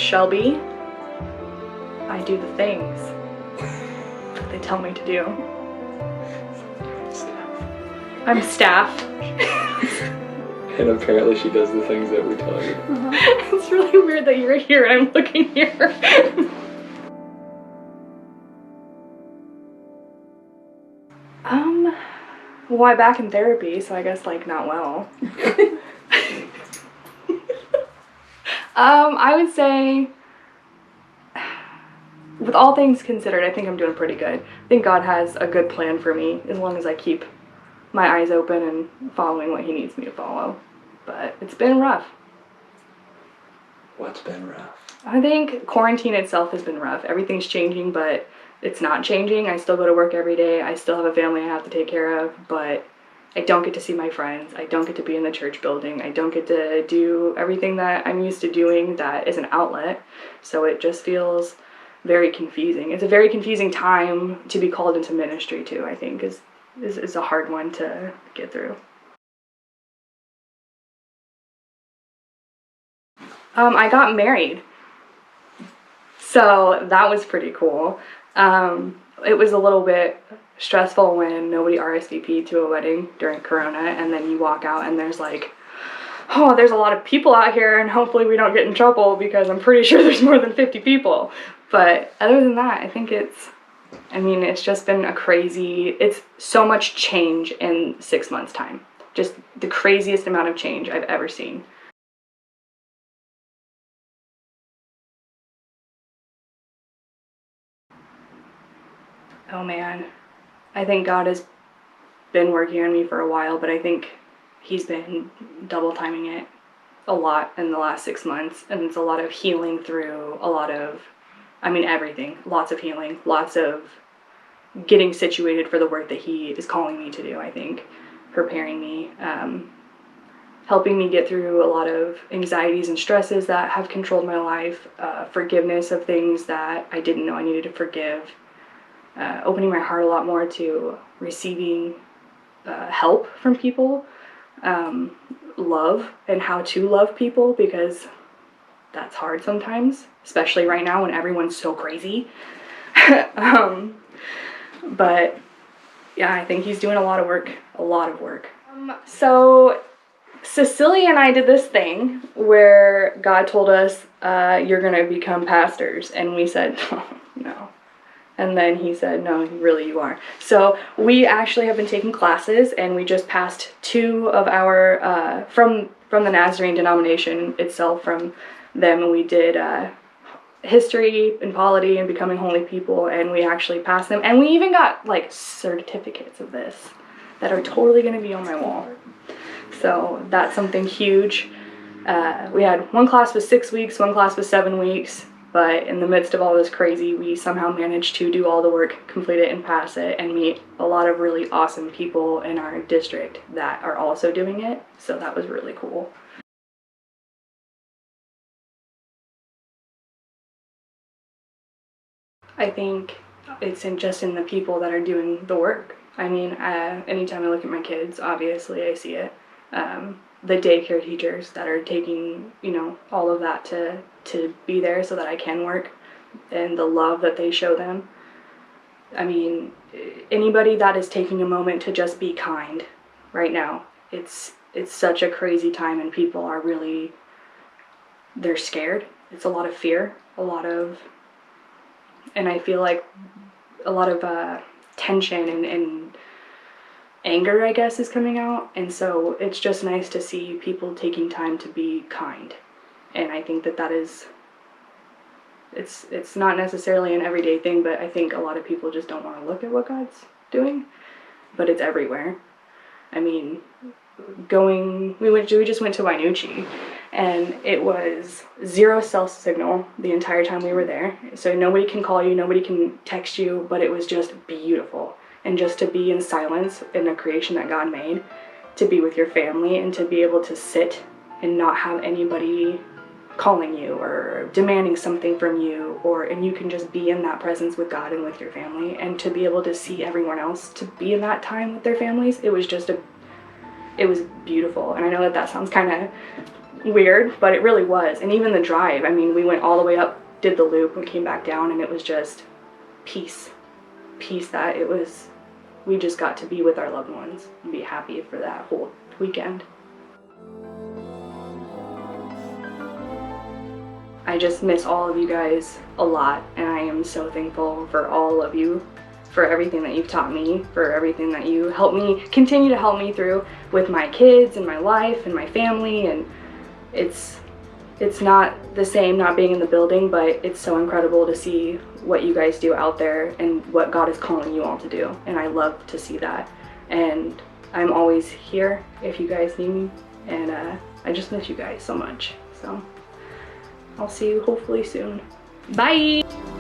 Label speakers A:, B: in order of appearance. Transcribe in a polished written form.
A: Shelbie. I do the things that they tell me to do. I'm staff.
B: And apparently she does the things that we tell her.
A: It's really weird that you're here and I'm looking here. Well, I'm back in therapy, so I guess, like, not well. I would say, with all things considered, I think I'm doing pretty good. I think God has a good plan for me, as long as I keep my eyes open and following what He needs me to follow. But it's been rough.
B: What's been rough?
A: I think quarantine itself has been rough. Everything's changing, but it's not changing. I still go to work every day. I still have a family I have to take care of, but I don't get to see my friends. I don't get to be in the church building. I don't get to do everything that I'm used to doing that is an outlet. So it just feels very confusing. It's a very confusing time to be called into ministry too, I think, is a hard one to get through. I got married. So that was pretty cool. It was a little bit stressful when nobody RSVP'd to a wedding during Corona, and then you walk out and there's like, oh, there's a lot of people out here and hopefully we don't get in trouble because I'm pretty sure there's more than 50 people. But other than that, I think it's just been it's so much change in 6 months' time. Just the craziest amount of change I've ever seen. Oh man, I think God has been working on me for a while, but I think He's been double timing it a lot in the last 6 months, and it's a lot of healing through everything. Lots of healing, lots of getting situated for the work that He is calling me to do, I think. Preparing me, helping me get through a lot of anxieties and stresses that have controlled my life, forgiveness of things that I didn't know I needed to forgive, opening my heart a lot more to receiving help from people, love and how to love people, because that's hard sometimes, especially right now when everyone's so crazy. But yeah, I think He's doing a lot of work. So Cecilia and I did this thing where God told us, you're going to become pastors. And we said, oh, no. And then He said, no, really you are. So we actually have been taking classes, and we just passed 2 of our, from the Nazarene denomination itself, from them, and we did history and polity and becoming holy people, and we actually passed them. And we even got like certificates of this that are totally going to be on my wall. So that's something huge. We had one class was 6 weeks, one class was 7 weeks. But in the midst of all this crazy, we somehow managed to do all the work, complete it, and pass it, and meet a lot of really awesome people in our district that are also doing it. So that was really cool. I think it's just in the people that are doing the work. Anytime I look at my kids, obviously I see it. The daycare teachers that are taking, all of that to be there so that I can work, and the love that they show them. Anybody that is taking a moment to just be kind right now, it's such a crazy time, and people are really, they're scared. It's a lot of fear, and I feel like a lot of tension and anger, I guess, is coming out. And so it's just nice to see people taking time to be kind. And I think that is, it's not necessarily an everyday thing, but I think a lot of people just don't want to look at what God's doing. But it's everywhere. We just went to Wainuchi, and it was 0 cell signal the entire time we were there. So nobody can call you, nobody can text you, but it was just beautiful. And just to be in silence in the creation that God made, to be with your family, and to be able to sit and not have anybody calling you or demanding something from you, and you can just be in that presence with God and with your family, and to be able to see everyone else to be in that time with their families, it was beautiful. And I know that sounds kind of weird, but it really was. And even the drive, I mean, we went all the way up, did the loop, and came back down, and it was just peace. Peace that it was, we just got to be with our loved ones and be happy for that whole weekend. I just miss all of you guys a lot, and I am so thankful for all of you, for everything that you've taught me, for everything that you helped me, continue to help me through with my kids and my life and my family. And it's not the same not being in the building, but it's so incredible to see what you guys do out there and what God is calling you all to do. And I love to see that. And I'm always here if you guys need me. And I just miss you guys so much. So I'll see you hopefully soon. Bye!